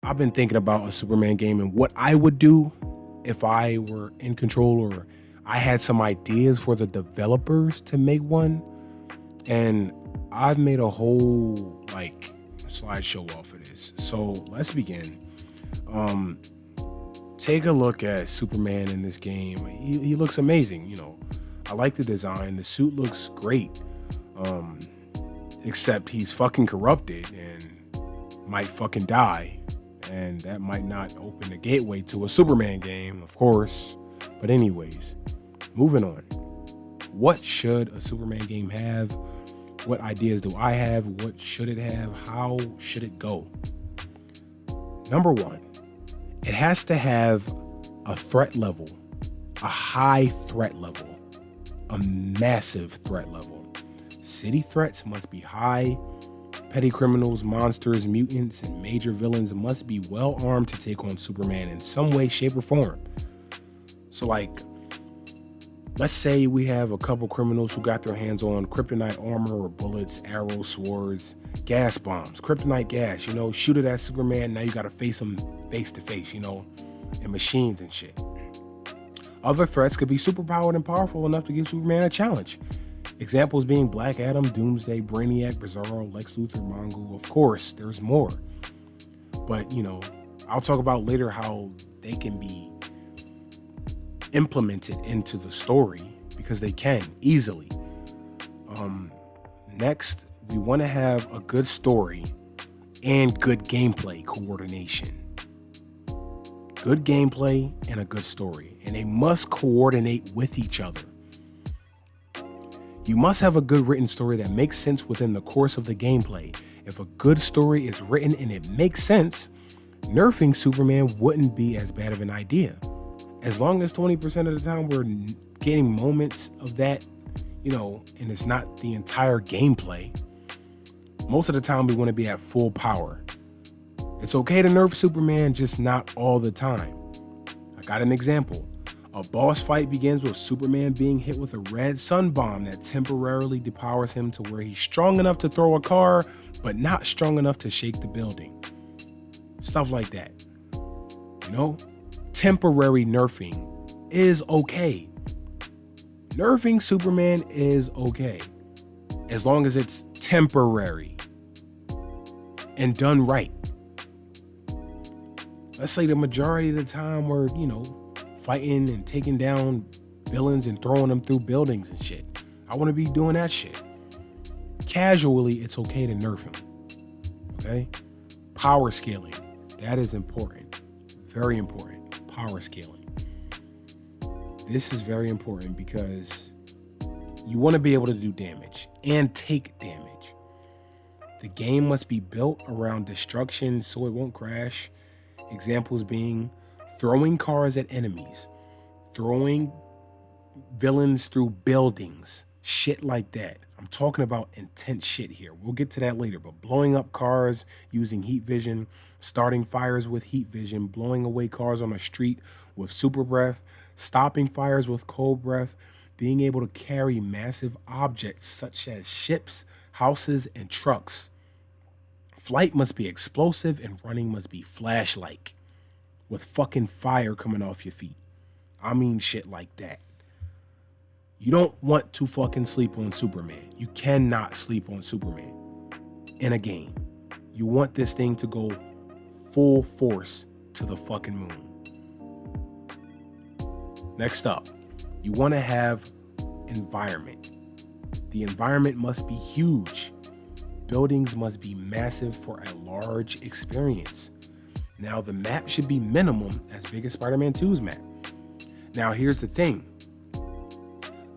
I've been thinking about a Superman game and what I would do if I were in control or I had some ideas for the developers to make one. And I've made a whole like slideshow off of this. So let's begin. Um, Take a look at Superman in this game. He looks amazing. I like the design. The suit looks great. Um, Except he's fucking corrupted and might fucking die. And that might not open the gateway to a Superman game, of course. But anyways, moving on. What should a Superman game have? What ideas do I have? What should it have? How should it go? Number one, it has to have a threat level, a high threat level, a massive threat level. City threats must be high. Petty criminals, monsters, mutants, and major villains must be well armed to take on Superman in some way, shape, or form. So let's say we have a couple criminals who got their hands on kryptonite armor or bullets, arrows, swords, gas bombs, kryptonite gas, shoot it at Superman. Now you got to face him face to face, and machines and shit. Other threats could be superpowered and powerful enough to give Superman a challenge. Examples being Black Adam, Doomsday, Brainiac, Bizarro, Lex Luthor, Mongo. Of course, there's more. But, I'll talk about later how they can be implemented into the story because they can easily. Next, we want to have a good story and good gameplay coordination. Good gameplay and a good story, and they must coordinate with each other. You must have a good written story that makes sense within the course of the gameplay. If a good story is written and it makes sense, nerfing Superman wouldn't be as bad of an idea. As long as 20% of the time we're getting moments of that, and it's not the entire gameplay, most of the time we want to be at full power. It's okay to nerf Superman, just not all the time. I got an example. A boss fight begins with Superman being hit with a red sun bomb that temporarily depowers him to where he's strong enough to throw a car, but not strong enough to shake the building. Stuff like that. Temporary nerfing is okay. Nerfing Superman is okay. As long as it's temporary and done right. Let's say the majority of the time we're, fighting and taking down villains and throwing them through buildings and shit. I want to be doing that shit. Casually, it's okay to nerf him. Okay? Power scaling. That is important. Very important. Power scaling. This is very important because you want to be able to do damage and take damage. The game must be built around destruction so it won't crash. Examples being throwing cars at enemies, throwing villains through buildings, shit like that. I'm talking about intense shit here. We'll get to that later, but blowing up cars using heat vision, starting fires with heat vision, blowing away cars on a street with super breath, stopping fires with cold breath, being able to carry massive objects such as ships, houses, and trucks. Flight must be explosive and running must be flash-like, with fucking fire coming off your feet. I mean shit like that. You don't want to fucking sleep on Superman. You cannot sleep on Superman in a game. You want this thing to go full force to the fucking moon. Next up, you want to have environment. The environment must be huge. Buildings must be massive for a large experience. Now, the map should be minimum as big as Spider-Man 2's map. Now, here's the thing.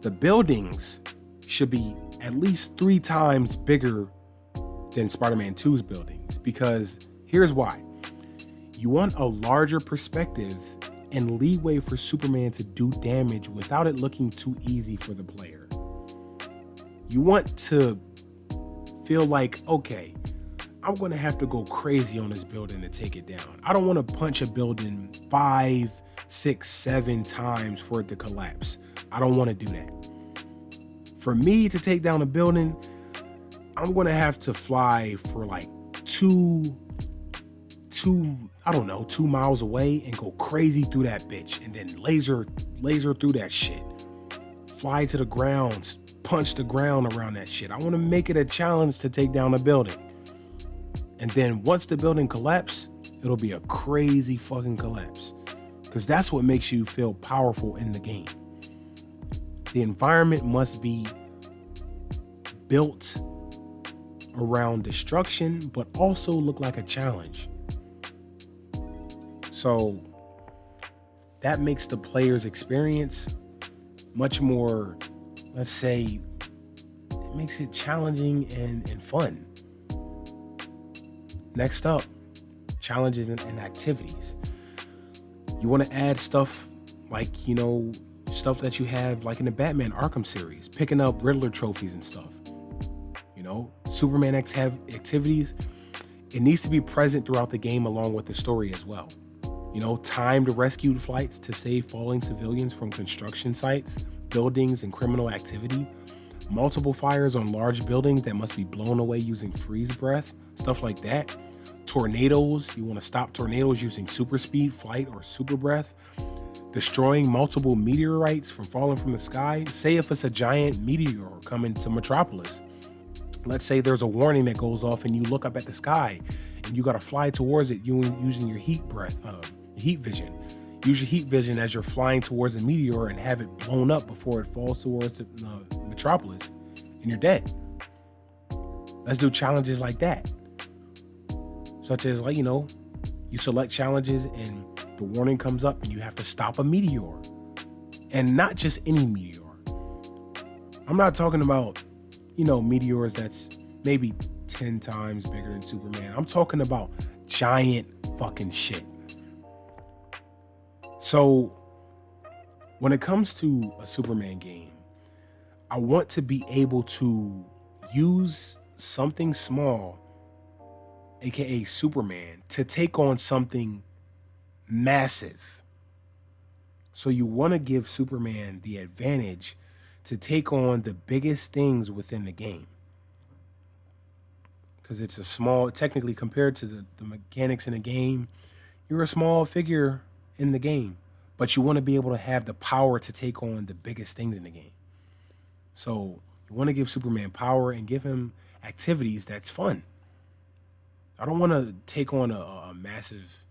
The buildings should be at least 3 times bigger than Spider-Man 2's buildings, because here's why. You want a larger perspective and leeway for Superman to do damage without it looking too easy for the player. You want to feel like, okay, I'm going to have to go crazy on this building to take it down. I don't want to punch a building 5, 6, 7 times for it to collapse. I don't want to do that. For me to take down a building, I'm going to have to fly for like 2 2 miles away and go crazy through that bitch, and then laser through that shit. Fly to the ground, punch the ground around that shit. I want to make it a challenge to take down a building. And then once the building collapses, it'll be a crazy fucking collapse. Because that's what makes you feel powerful in the game. The environment must be built around destruction, but also look like a challenge. So that makes the player's experience much more, let's say, it makes it challenging and fun. Next up, challenges and activities. You want to add stuff like, stuff that you have like in the Batman Arkham series, picking up Riddler trophies and stuff. Superman X have activities. It needs to be present throughout the game along with the story as well. Timed rescue flights to save falling civilians from construction sites, buildings, and criminal activity. Multiple fires on large buildings that must be blown away using freeze breath, stuff like that. Tornadoes, you want to stop tornadoes using super speed, flight, or super breath. Destroying multiple meteorites from falling from the sky. Say if it's a giant meteor coming to Metropolis. Let's say there's a warning that goes off and you look up at the sky and you got to fly towards it using your heat vision. Use your heat vision as you're flying towards the meteor and have it blown up before it falls towards Metropolis and you're dead. Let's do challenges like that. Such as you select challenges and the warning comes up and you have to stop a meteor. And not just any meteor. I'm not talking about meteors that's maybe 10 times bigger than Superman. I'm talking about giant fucking shit. So when it comes to a Superman game, I want to be able to use something small, aka Superman, to take on something massive. So you want to give Superman the advantage to take on the biggest things within the game. Because it's a small, technically compared to the mechanics in the game, you're a small figure in the game, but you want to be able to have the power to take on the biggest things in the game. So you want to give Superman power and give him activities that's fun. I don't want to take on a massive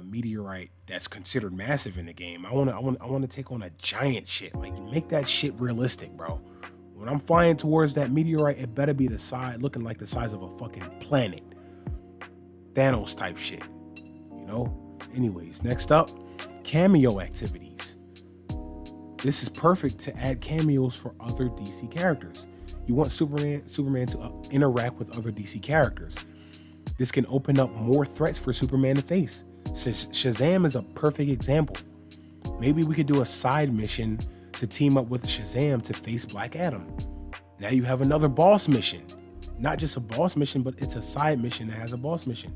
meteorite that's considered massive in the game. I want to take on a giant shit. Like, make that shit realistic, bro. When I'm flying towards that meteorite, it better be looking like the size of a fucking planet. Thanos type shit. Anyways, next up, cameo activities. This is perfect to add cameos for other DC characters. You want Superman to interact with other DC characters. This can open up more threats for Superman to face. Shazam is a perfect example. Maybe we could do a side mission to team up with Shazam to face Black Adam. Now you have another boss mission. Not just a boss mission, but it's a side mission that has a boss mission.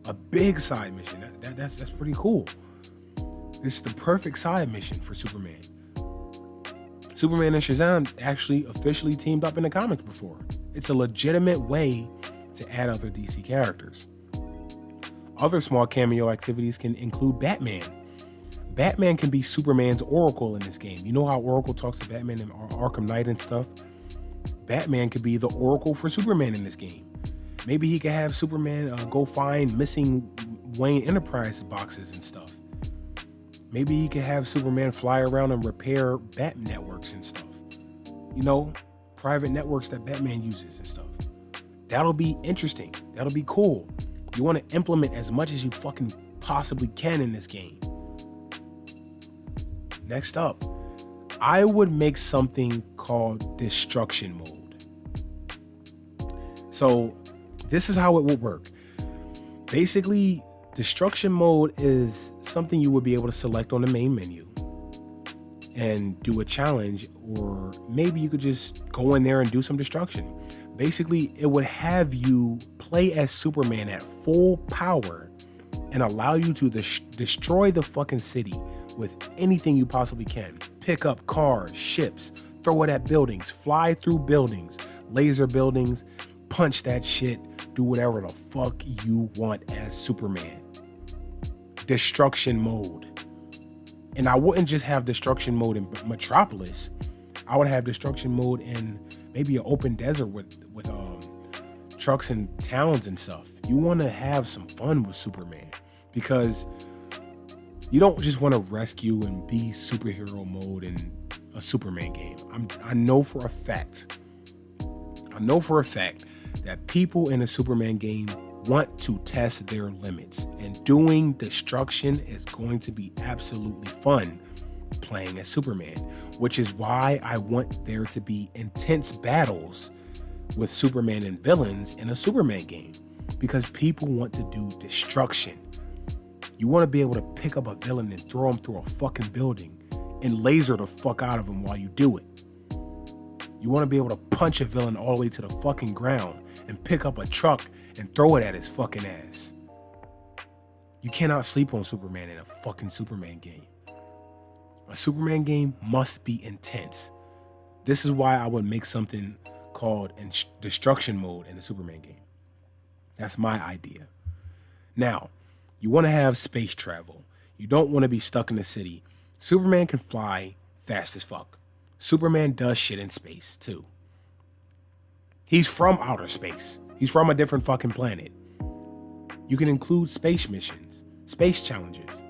A big side mission. That's pretty cool. This is the perfect side mission for Superman. Superman and Shazam actually officially teamed up in the comics before. It's a legitimate way to add other DC characters. Other small cameo activities can include Batman. Batman can be Superman's Oracle in this game. You know how Oracle talks to Batman in Arkham Knight and stuff? Batman could be the Oracle for Superman in this game. Maybe he could have Superman go find missing Wayne Enterprise boxes and stuff. Maybe he could have Superman fly around and repair bat networks and stuff. Private networks that Batman uses and stuff. That'll be interesting. That'll be cool. You want to implement as much as you fucking possibly can in this game. Next up, I would make something called destruction mode. So this is how it would work. Basically, destruction mode is something you would be able to select on the main menu and do a challenge, or maybe you could just go in there and do some destruction. Basically, it would have you play as Superman at full power and allow you to destroy the fucking city with anything you possibly can. Pick up cars, ships, throw it at buildings, fly through buildings, laser buildings, punch that shit, do whatever the fuck you want as Superman. Destruction mode. And I wouldn't just have destruction mode in Metropolis. I would have destruction mode in maybe an open desert with trucks and towns and stuff. You want to have some fun with Superman because you don't just want to rescue and be superhero mode in a Superman game. I know for a fact that people in a Superman game want to test their limits, and doing destruction is going to be absolutely fun playing as Superman, which is why I want there to be intense battles with Superman and villains in a Superman game, because people want to do destruction. You want to be able to pick up a villain and throw him through a fucking building and laser the fuck out of him while you do it. You want to be able to punch a villain all the way to the fucking ground and pick up a truck and throw it at his fucking ass. You cannot sleep on Superman in a fucking Superman game. A Superman game must be intense. This is why I would make something called destruction mode in a Superman game. That's my idea. Now, you want to have space travel. You don't want to be stuck in the city. Superman can fly fast as fuck. Superman does shit in space too. He's from outer space. He's from a different fucking planet. You can include space missions, space challenges.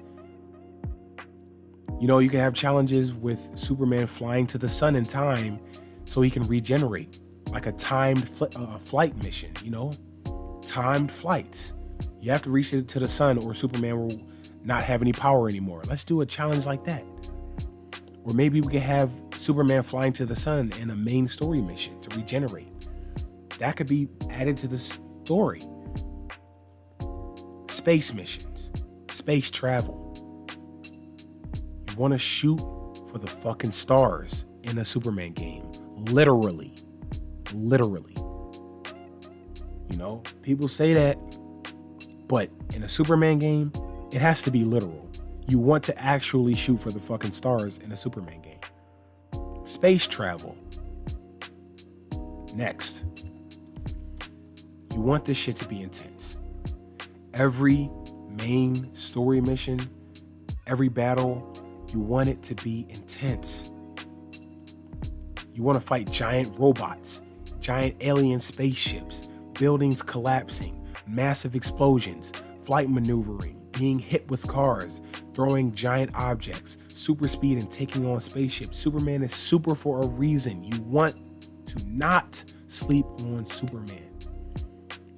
You know, you can have challenges with Superman flying to the sun in time so he can regenerate, like a timed flight mission, you know? Timed flights. You have to reach it to the sun or Superman will not have any power anymore. Let's do a challenge like that. Or maybe we could have Superman flying to the sun in a main story mission to regenerate. That could be added to the story. Space missions, space travel. You want to shoot for the fucking stars in a Superman game. Literally. You know, people say that, but in a Superman game, it has to be literal. You want to actually shoot for the fucking stars in a Superman game. Space travel. Next. You want this shit to be intense. Every main story mission, every battle, you want it to be intense. You want to fight giant robots, giant alien spaceships, buildings collapsing, massive explosions, flight maneuvering, being hit with cars, throwing giant objects, super speed and taking on spaceships. Superman is super for a reason. You want to not sleep on Superman.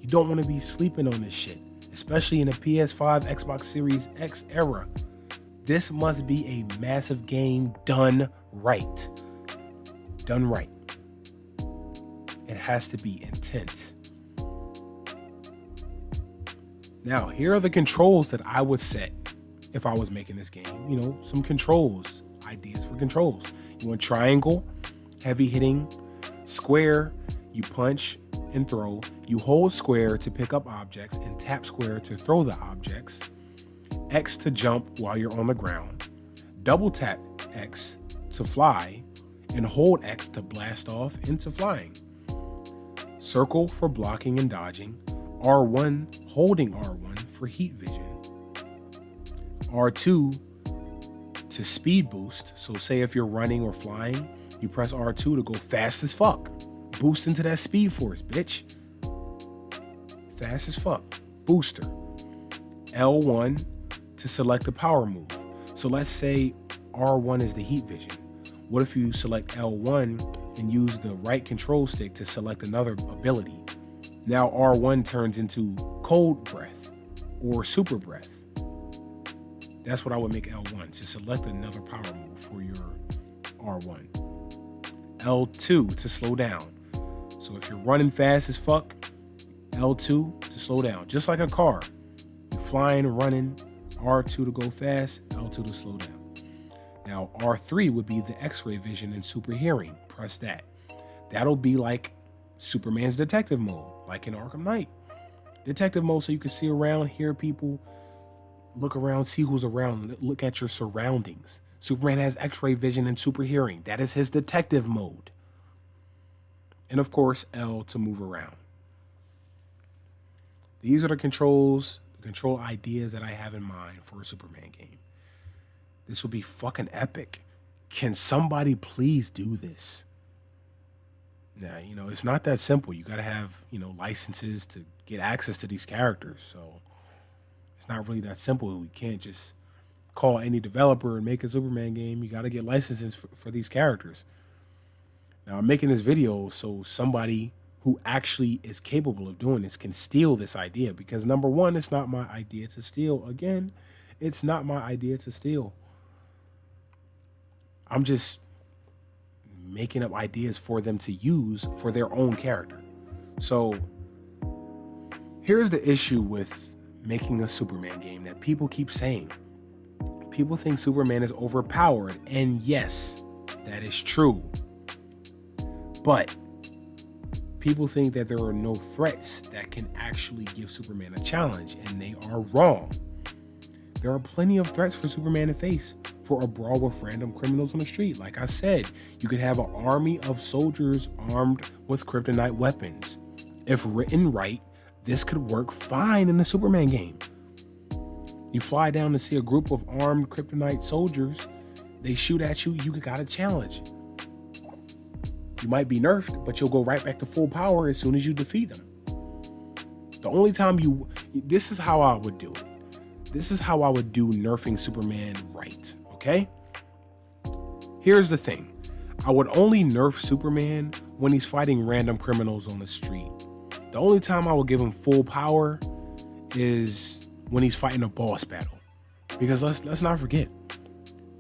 You don't want to be sleeping on this shit, especially in the PS5, Xbox Series X era. This must be a massive game done right. Done right. It has to be intense. Now, here are the controls that I would set if I was making this game. You know, some controls, ideas for controls. You want triangle, heavy hitting, square, you punch and throw. You hold square to pick up objects and tap square to throw the objects. X to jump while you're on the ground. Double tap X to fly and hold X to blast off into flying. Circle for blocking and dodging. R1, holding R1 for heat vision. R2 to speed boost. So say if you're running or flying, you press R2 to go fast as fuck. Boost into that speed force, bitch. Fast as fuck. Booster. L1 to select the power move. So let's say R1 is the heat vision. What if you select L1 and use the right control stick to select another ability? Now R1 turns into cold breath or super breath. That's what I would make L1, to select another power move for your R1. L2 to slow down. So if you're running fast as fuck, L2 to slow down, just like a car. You're flying and running, R2 to go fast, L2 to slow down. Now R3 would be the X-ray vision and super hearing. Press that. That'll be like Superman's detective mode, like in Arkham Knight. Detective mode, so you can see around, hear people, look around, see who's around, look at your surroundings. Superman has X-ray vision and super hearing. That is his detective mode. And of course, L to move around. These are the control ideas that I have in mind for a Superman game. This will be fucking epic. Can somebody please do this? Now, it's not that simple. You got to have, licenses to get access to these characters. So it's not really that simple. We can't just call any developer and make a Superman game. You got to get licenses for these characters. Now, I'm making this video so somebody who actually is capable of doing this can steal this idea, because number one, it's not my idea to steal. Again, it's not my idea to steal. I'm just making up ideas for them to use for their own character. So here's the issue with making a Superman game that people keep saying. People think Superman is overpowered, and yes, that is true. But people think that there are no threats that can actually give Superman a challenge, and they are wrong. There are plenty of threats for Superman to face for a brawl with random criminals on the street. Like I said, you could have an army of soldiers armed with kryptonite weapons. If written right, this could work fine in a Superman game. You fly down to see a group of armed kryptonite soldiers, they shoot at you, you got a challenge. You might be nerfed, but you'll go right back to full power as soon as you defeat them. The only time this is how I would do it. This is how I would do nerfing Superman right, okay? Here's the thing. I would only nerf Superman when he's fighting random criminals on the street. The only time I would give him full power is when he's fighting a boss battle. Because let's not forget,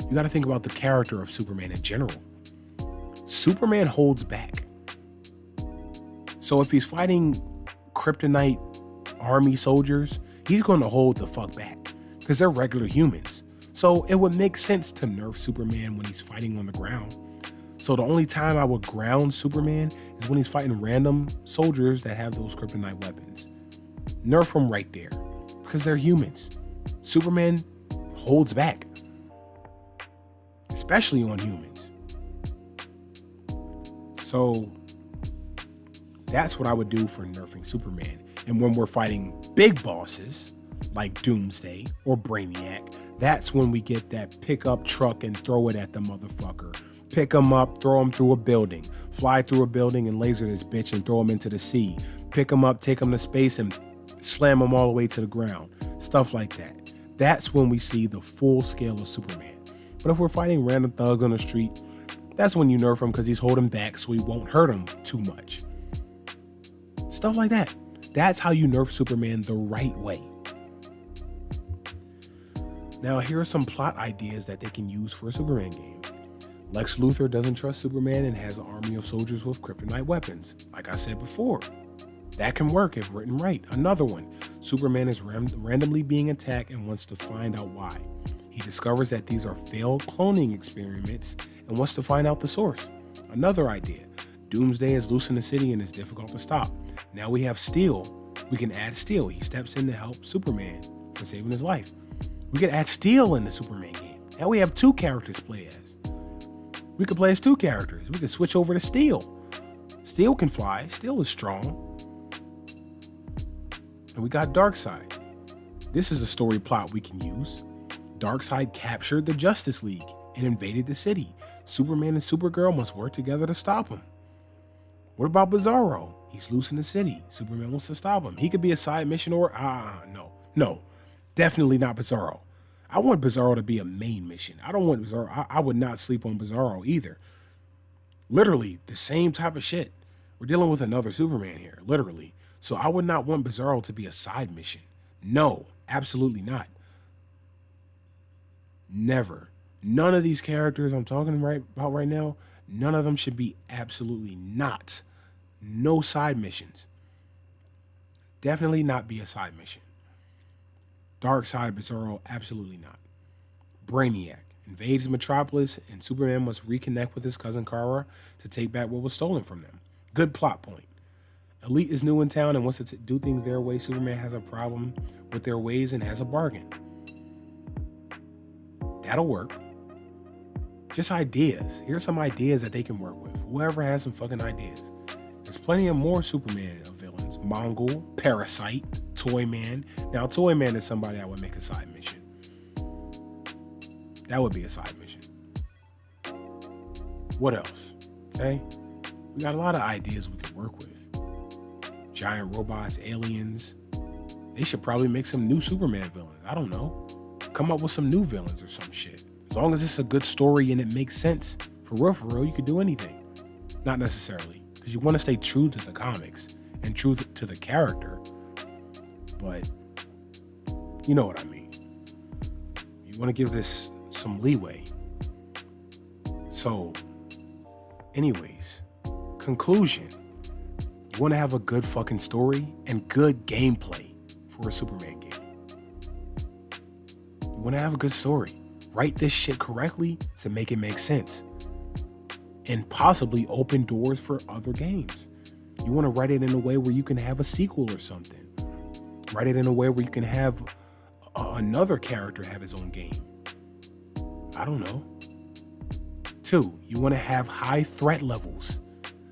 you got to think about the character of Superman in general. Superman holds back. So if he's fighting kryptonite army soldiers, he's going to hold the fuck back because they're regular humans. So it would make sense to nerf Superman when he's fighting on the ground. So the only time I would ground Superman is when he's fighting random soldiers that have those kryptonite weapons. Nerf them right there because they're humans. Superman holds back, especially on humans. So that's what I would do for nerfing Superman. And when we're fighting big bosses like Doomsday or Brainiac, that's when we get that pickup truck and throw it at the motherfucker. Pick him up, throw him through a building, fly through a building and laser this bitch and throw him into the sea. Pick him up, take him to space and slam him all the way to the ground. Stuff like that. That's when we see the full scale of Superman. But if we're fighting random thugs on the street, that's when you nerf him because he's holding back so he won't hurt him too much. Stuff like that. That's how you nerf Superman the right way. Now, here are some plot ideas that they can use for a Superman game. Lex Luthor doesn't trust Superman and has an army of soldiers with kryptonite weapons. Like I said before, that can work if written right. Another one, Superman is randomly being attacked and wants to find out why. He discovers that these are failed cloning experiments and wants to find out the source. Another idea, Doomsday is loose in the city and is difficult to stop. Now we have Steel. We can add Steel. He steps in to help Superman for saving his life. We can add Steel in the Superman game. Now we have two characters to play as. We could play as two characters. We could switch over to Steel. Steel can fly. Steel is strong. And we got Darkseid. This is a story plot we can use. Darkseid captured the Justice League and invaded the city. Superman and Supergirl must work together to stop him. What about Bizarro? He's loose in the city. Superman wants to stop him. He could be a side mission or no, definitely not Bizarro. I want Bizarro to be a main mission. I don't want Bizarro. I would not sleep on Bizarro either. Literally the same type of shit. We're dealing with another Superman here, literally. So I would not want Bizarro to be a side mission. No, absolutely not. Never. None of these characters I'm talking about right now, none of them should be absolutely not. No side missions. Definitely not be a side mission. Darkseid, Bizarro, absolutely not. Brainiac invades Metropolis and Superman must reconnect with his cousin Kara to take back what was stolen from them. Good plot point. Elite is new in town and wants to do things their way. Superman has a problem with their ways and has a bargain. That'll work. Just ideas. Here's some ideas that they can work with. Whoever has some fucking ideas. There's plenty of more Superman villains. Mongol, Parasite, Toy Man. Now, Toy Man is somebody I would make a side mission. That would be a side mission. What else? Okay. We got a lot of ideas we could work with. Giant robots, aliens. They should probably make some new Superman villains. I don't know. Come up with some new villains or some shit. As long as it's a good story and it makes sense, for real, you could do anything. Not necessarily, because you want to stay true to the comics and true to the character. But you know what I mean. You want to give this some leeway. So, anyways, conclusion. You want to have a good fucking story and good gameplay for a Superman game. You want to have a good story. Write this shit correctly to make it make sense. And possibly open doors for other games. You want to write it in a way where you can have a sequel or something. Write it in a way where you can have another character have his own game. I don't know. 2, you want to have high threat levels.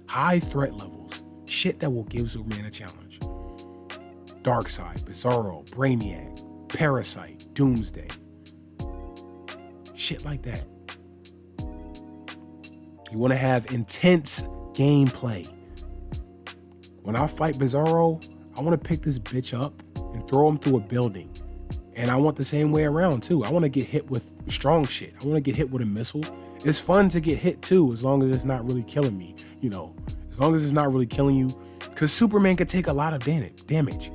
High threat levels. Shit that will give Superman a challenge. Darkseid, Bizarro, Brainiac, Parasite, Doomsday. Shit like that. You want to have intense gameplay. When I fight Bizarro, I want to pick this bitch up and throw him through a building. And I want the same way around too. I want to get hit with strong shit. I want to get hit with a missile. It's fun to get hit too, as long as it's not really killing me. You know, as long as it's not really killing you. Because Superman could take a lot of damage.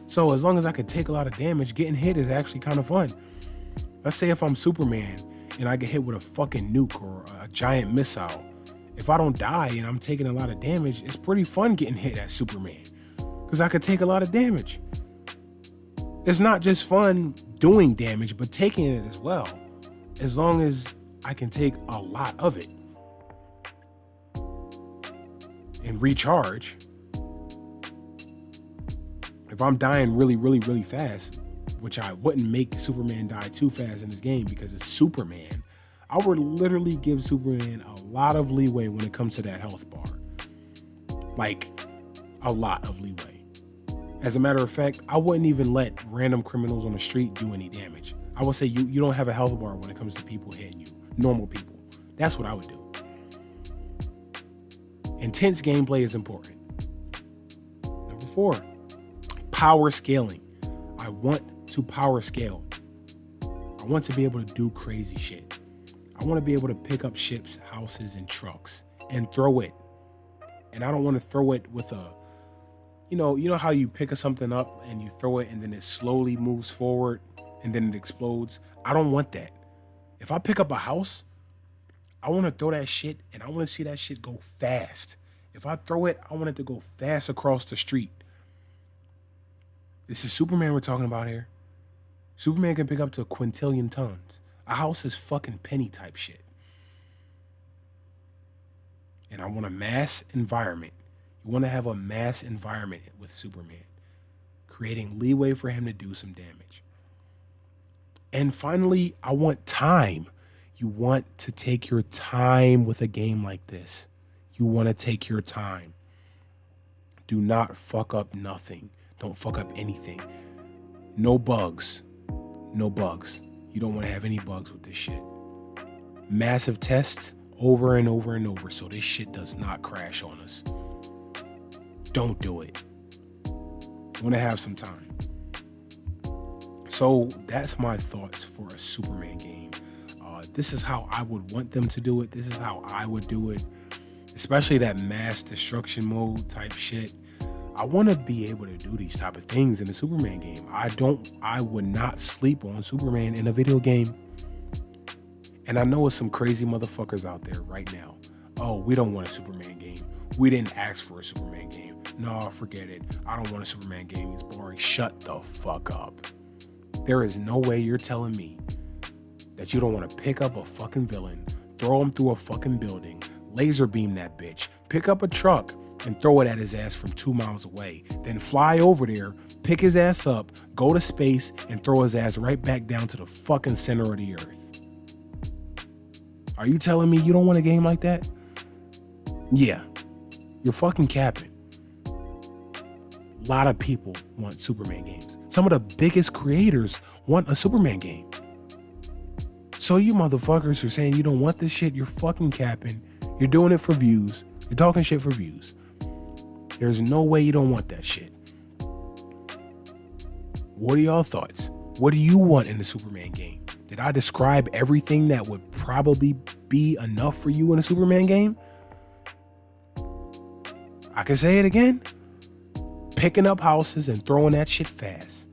So as long as I could take a lot of damage, getting hit is actually kind of fun. Let's say if I'm Superman and I get hit with a fucking nuke or a giant missile. If I don't die and I'm taking a lot of damage, it's pretty fun getting hit as Superman. Because I could take a lot of damage. It's not just fun doing damage, but taking it as well. As long as I can take a lot of it. And recharge. If I'm dying really fast, which I wouldn't make Superman die too fast in this game because it's Superman, I would literally give Superman a lot of leeway when it comes to that health bar. Like, a lot of leeway. As a matter of fact, I wouldn't even let random criminals on the street do any damage. I would say you don't have a health bar when it comes to people hitting you. Normal people. That's what I would do. Intense gameplay is important. Number 4, power scaling. I want to power scale. I want to be able to do crazy shit. I want to be able to pick up ships, houses, and trucks and throw it. And I don't want to throw it with a, you know how you pick something up and you throw it and then it slowly moves forward and then it explodes. I don't want that. If I pick up a house, I want to throw that shit and I want to see that shit go fast. If I throw it, I want it to go fast across the street. This is Superman we're talking about here. Superman can pick up to a quintillion tons. A house is fucking penny type shit. And I want a mass environment. You want to have a mass environment with Superman, creating leeway for him to do some damage. And finally, I want time. You want to take your time with a game like this. You want to take your time. Do not fuck up nothing. Don't fuck up anything. No bugs. No bugs. You don't want to have any bugs with this shit. Massive tests over and over and over so this shit does not crash on us. Don't do it. You want to have some time. So that's my thoughts for a Superman game. This is how I would want them to do it. This is how I would do it. Especially that mass destruction mode type shit. I want to be able to do these type of things in a Superman game. I would not sleep on Superman in a video game. And I know it's some crazy motherfuckers out there right now. Oh, we don't want a Superman game. We didn't ask for a Superman game. No, forget it. I don't want a Superman game. It's boring. Shut the fuck up. There is no way you're telling me that you don't want to pick up a fucking villain, throw him through a fucking building, laser beam that bitch, pick up a truck and throw it at his ass from 2 miles away, then fly over there, pick his ass up, go to space, and throw his ass right back down to the fucking center of the earth. Are you telling me you don't want a game like that? Yeah, you're fucking capping. lot of people want Superman games. Some of the biggest creators want a Superman game. So you motherfuckers are saying you don't want this shit, you're fucking capping. You're doing it for views. You're talking shit for views. There's no way you don't want that shit. What are y'all thoughts? What do you want in the Superman game? Did I describe everything that would probably be enough for you in a Superman game? I can say it again. Picking up houses and throwing that shit fast.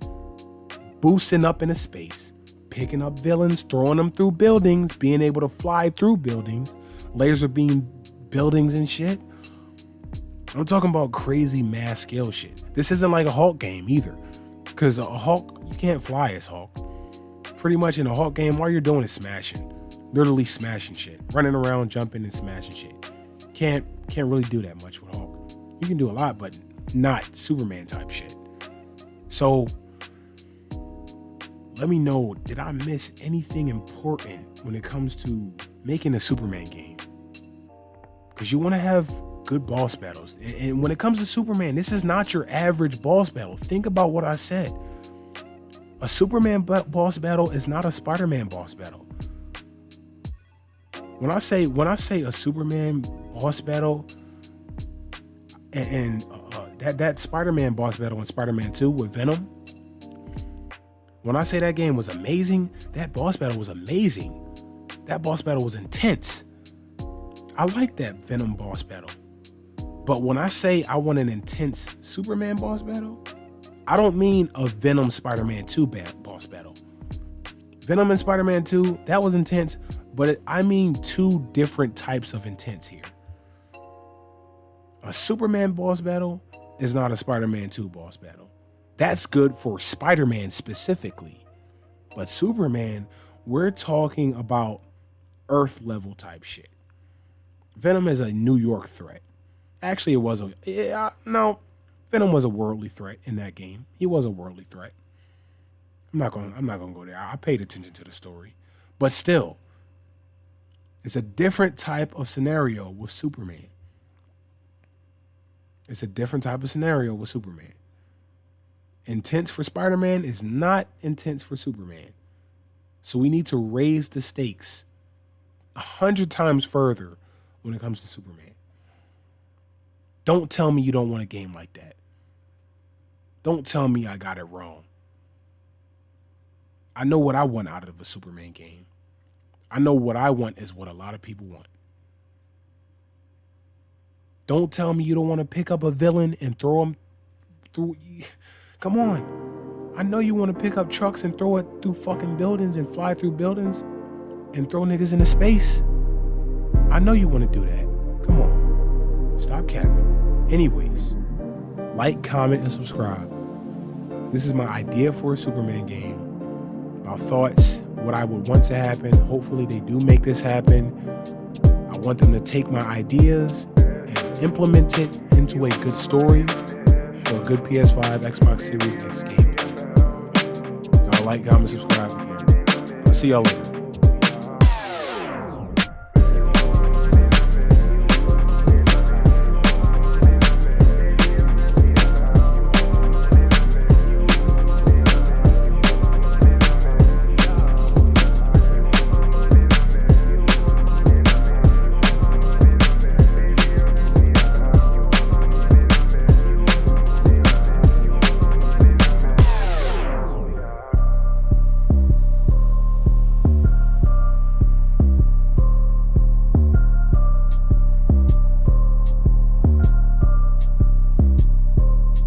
Boosting up into space. Picking up villains, throwing them through buildings, being able to fly through buildings, laser beam buildings and shit. I'm talking about crazy mass scale shit. This isn't like a Hulk game either. Because a Hulk, you can't fly as Hulk. Pretty much in a Hulk game, all you're doing is smashing. Literally smashing shit. Running around, jumping and smashing shit. Can't really do that much with Hulk. You can do a lot, but not Superman type shit. So let me know, did I miss anything important when it comes to making a Superman game? Because you want to have good boss battles. And when it comes to Superman, this is not your average boss battle. Think about what I said. A Superman boss battle is not a Spider-Man boss battle. When I say a Superman boss battle, and that Spider-Man boss battle in Spider-Man 2 with Venom, when I say that game was amazing, that boss battle was amazing. That boss battle was intense. I like that Venom boss battle. But when I say I want an intense Superman boss battle, I don't mean a Venom Spider-Man 2 boss battle. Venom and Spider-Man 2, that was intense, but I mean two different types of intense here. A Superman boss battle is not a Spider-Man 2 boss battle. That's good for Spider-Man specifically. But Superman, we're talking about Earth level type shit. Venom is a New York threat. Actually, it was Venom was a worldly threat in that game. He was a worldly threat. I'm not gonna go there. I paid attention to the story. But still, it's a different type of scenario with Superman. It's a different type of scenario with Superman. Intense for Spider-Man is not intense for Superman. So we need to raise the stakes 100 times further when it comes to Superman. Don't tell me you don't want a game like that. Don't tell me I got it wrong. I know what I want out of a Superman game. I know what I want is what a lot of people want. Don't tell me you don't want to pick up a villain and throw him through. Come on. I know you want to pick up trucks and throw it through fucking buildings and fly through buildings and throw niggas into space. I know you want to do that. Come on. Stop capping. Anyways, like, comment, and subscribe. This is my idea for a Superman game. My thoughts, what I would want to happen. Hopefully they do make this happen. I want them to take my ideas and implement it into a good story for a good PS5, Xbox Series X game. Y'all like, comment, subscribe again. I'll see y'all later.